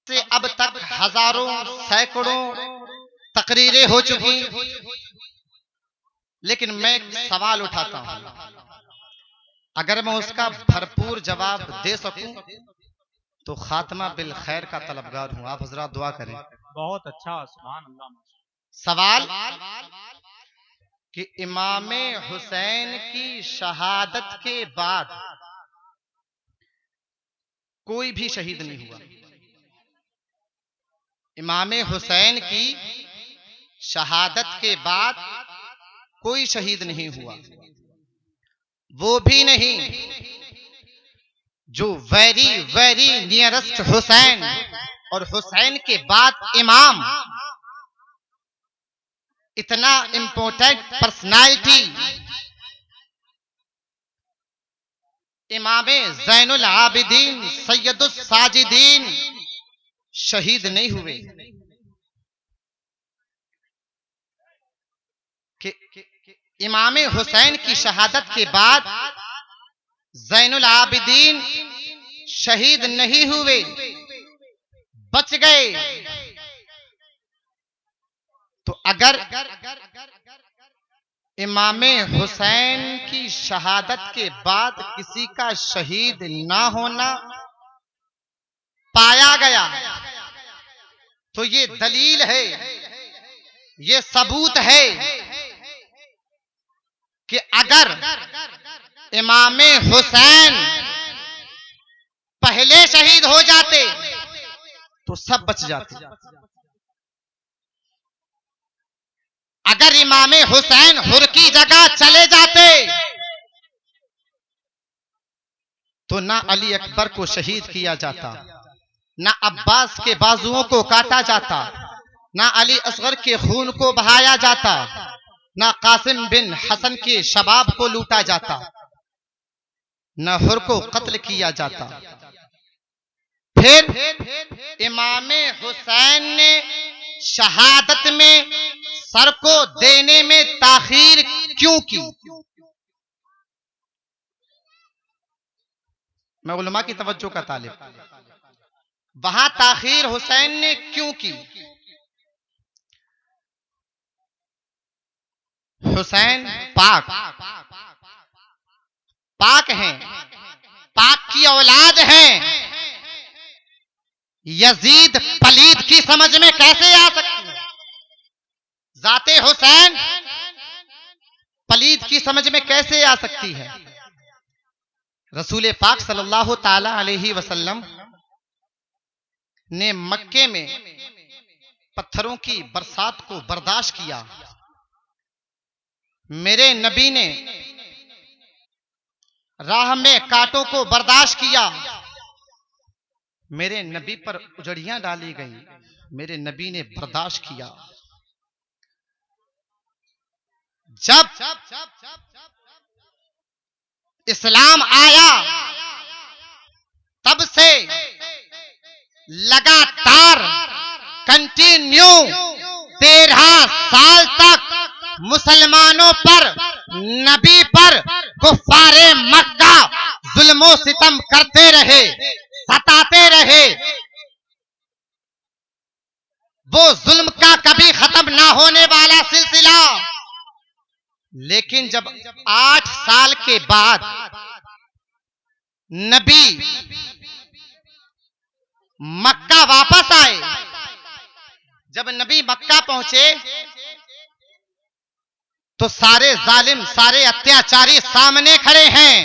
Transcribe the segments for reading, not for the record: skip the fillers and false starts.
से अब तक हजारों सैकड़ों तकरीरें हो चुकी, लेकिन मैं एक सवाल उठाता हूं, अगर मैं उसका भरपूर जवाब दे सकूं तो खात्मा बिल खैर का तलबगार हूं। आप हजरात दुआ करें। बहुत अच्छा, सुभान अल्लाह। सवाल कि इमाम हुसैन की शहादत के बाद कोई भी शहीद नहीं हुआ। इमाम हुसैन की शहादत के बाद कोई शहीद नहीं हुआ, वो भी नहीं जो वेरी वेरी नियरेस्ट हुसैन और हुसैन के बाद इमाम, इतना इंपॉर्टेंट पर्सनालिटी इमामे ज़ैनुल आबिदीन सैयदुस साजिदीन शहीद नहीं हुए। कि इमामे हुसैन की शहादत के बाद ज़ैनुल आबिदीन शहीद नहीं हुए, बच गए। तो अगर इमामे हुसैन की शहादत के बाद किसी का शहीद ना होना पाया गया तो ये दलील है, ये सबूत है कि अगर इमामे हुसैन पहले शहीद हो जाते तो सब बच जाते। अगर इमामे हुसैन हुर की जगह चले जाते तो ना अली अकबर को शहीद किया जाता, ना अब्बास के बाजुओं को काटा जाता, ना अली असगर के खून को बहाया जाता, ना कासिम बिन हसन के शबाब को लूटा जाता, ना हुर को कत्ल किया जाता। फिर इमामे हुसैन ने शहादत में सर को देने में ताखीर क्यों की? मैं उलमा की तवज्जो का तालिब, वहां ताखीर हुसैन ने क्यों की? हुसैन पाक हैं, पाक की औलाद हैं। यजीद पलीद की समझ में कैसे आ सकती है? जाते हुसैन पलीद की समझ में कैसे आ सकती है? रसूल पाक सल्लल्लाहु ताला अलैहि वसल्लम ने मक्के में पत्थरों की बरसात को बर्दाश्त किया। मेरे नबी ने राह में कांटों को बर्दाश्त किया। मेरे नबी पर उजड़ियां डाली गई, मेरे नबी ने बर्दाश्त किया। जब इस्लाम आया तब से लगातार कंटिन्यू 13 साल तक मुसलमानों पर, नबी पर कुफ्फारे मक्का जुल्मो सितम करते रहे, सताते रहे। वो जुल्म का कभी खत्म ना होने वाला सिलसिला। लेकिन जब 8 साल के बाद नबी मक्का वापस आए, जब नबी मक्का पहुंचे तो सारे जालिम, सारे अत्याचारी सामने खड़े हैं।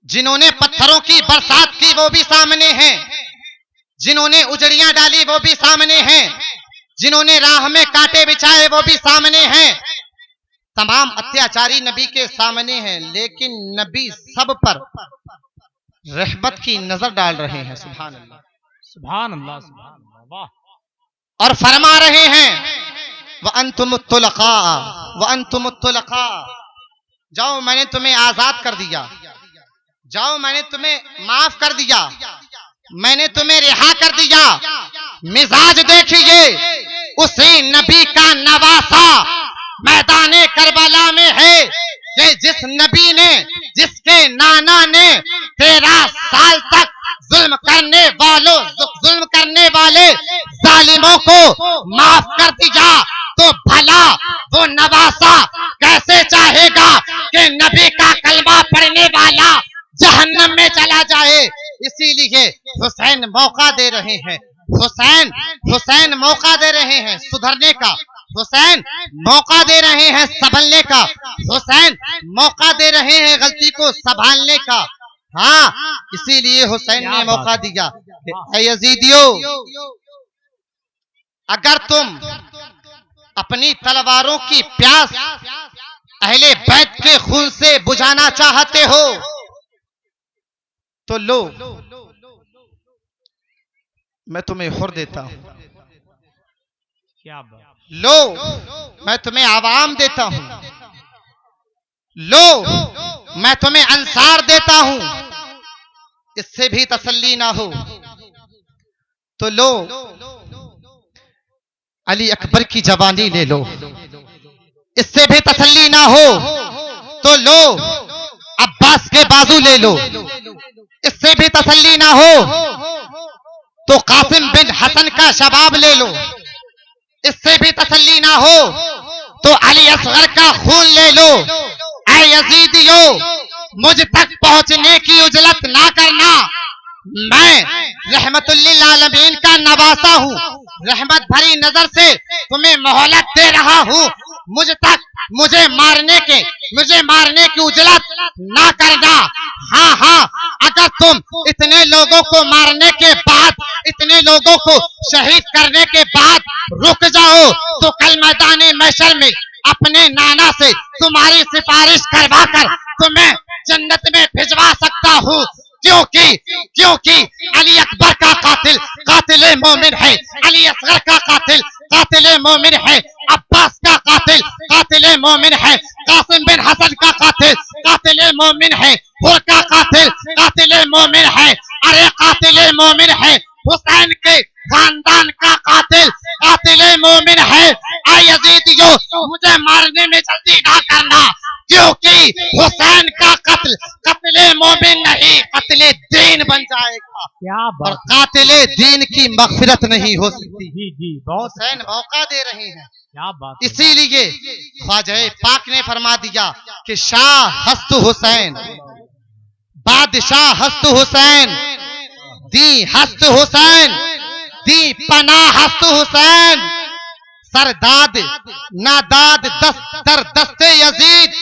जिन्होंने पत्थरों की बरसात की वो भी सामने हैं, जिन्होंने उजड़ियां डाली वो भी सामने हैं, जिन्होंने राह में कांटे बिछाए वो भी सामने हैं। तमाम अत्याचारी नबी के सामने हैं, लेकिन नबी सब पर रहमत की नजर डाल रहे हैं। सुभान अल्लाह, सुभान अल्लाह, सुभान अल्लाह, वाह। और फरमा रहे हैं व अंतुमुत्तुलका, व अंतुमुत्तुलका, जाओ मैंने तुम्हें आजाद कर दिया, जाओ मैंने तुम्हें माफ कर दिया, मैंने तुम्हें रिहा कर दिया। मिजाज देखिए उसी नबी का नवासा मैदाने करबला में है कि जिस नबी ने, जिसके नाना ने 13 साल तक जुल्म करने वाले जालिमों को माफ कर दिया तो भला वो नवासा कैसे चाहेगा कि नबी का कलमा पढ़ने वाला जहन्नम में चला जाए। इसीलिए हुसैन मौका दे रहे हैं, हुसैन मौका दे रहे हैं सुधरने का, हुसैन मौका दे रहे हैं संभलने का, हुसैन मौका दे रहे हैं गलती को संभालने का। हाँ, इसीलिए हुसैन ने मौका दिया। यजीदियों, अगर तुम अपनी तलवारों की प्यास अहले बैत के खून से बुझाना चाहते हो तो लो, मैं तुम्हें हुर देता हूं। क्या बात। लो, मैं तुम्हें आवाम देता हूं। लो, मैं तुम्हें अंसार देता हूं। इससे भी तसल्ली ना हो तो लो, अली अकबर की जवानी ले लो। इससे भी तसल्ली ना हो तो लो, अब्बास के बाजू ले लो। इससे भी तसल्ली ना हो तो कासिम बिन हसन का शबाब ले लो। इससे भी तसल्ली ना हो तो अली असगर का खून ले लो। ऐ यजीदियों, मुझ तक पहुंचने की उजलत ना करना। मैं रहमतुल्लिल आलमीन का नवासा हूँ। रहमत भरी नजर से तुम्हें मोहलत दे रहा हूँ। मुझे मारने की उजलत ना करना। हाँ हाँ, अगर तुम इतने लोगों को मारने के बाद, इतने लोगों को शहीद करने के बाद रुक जाओ तो कल मैदान महशर में अपने नाना से तुम्हारी सिफारिश करवाकर तुम्हें जन्नत में भिजवा सकता हूँ। क्योंकि अली अकबर का कातिल मोमिन है, अली असगर का कातिल मोमिन है, अब्बास का कातिल मोमिन है, कासिम बिन हसन का कातिल मोमिन है, हुर का कातिल मोमिन है। अरे कातिल मोमिन है, हुसैन के खानदान का कातिल मोमिन है। ऐ यजीदियों, मुझे मारने में जल्दी ना करना, क्योंकि हुसैन का कत्ल मोमिन नहीं, कत्ले दीन बन जाएगा। क्या बात। और कातिले दीन की मगफिरत नहीं हो सकती। जी, बहुत हुसैन मौका दे रहे हैं। क्या बात। इसीलिए ख्वाजा पाक ने फरमा दिया कि शाह हस्त हुसैन, बादशाह हस्त हुसैन, दी हस्त हुसैन, दी पना हस्त हुसैन, सरदाद नादाद दर दस्ते यजीद,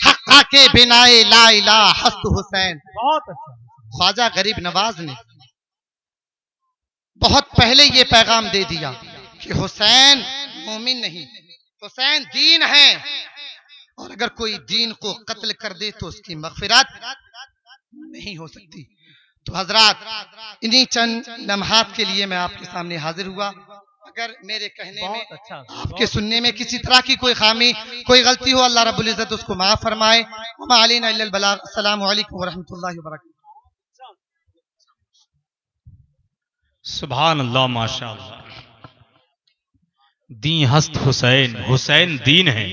हक्का के बिनाए ला इलाहा हस्त हुसैन। बहुत अच्छा। ख्वाजा गरीब नवाज ने बहुत पहले ये पैगाम दे दिया कि हुसैन मोमिन नहीं, हुसैन दीन है, और अगर कोई दीन को कत्ल कर दे तो उसकी मगफिरत नहीं हो सकती। तो हजरात, इन्हीं चंद लम्हात के लिए मैं आपके सामने हाजिर हुआ। अगर मेरे कहने में, अच्छा, आपके सुनने में किसी तरह की कोई खामी, कोई गलती हो, अल्लाह रब्बुल इज्जत उसको माफ फरमाए। वमा अलैना इल्लल बलाग। अस्सलामु अलैकुम व रहमतुल्लाहि व बरकातहू। सुभान अल्लाह, माशाअल्लाह। दी हस्त हुसैन, हुसैन दीन है।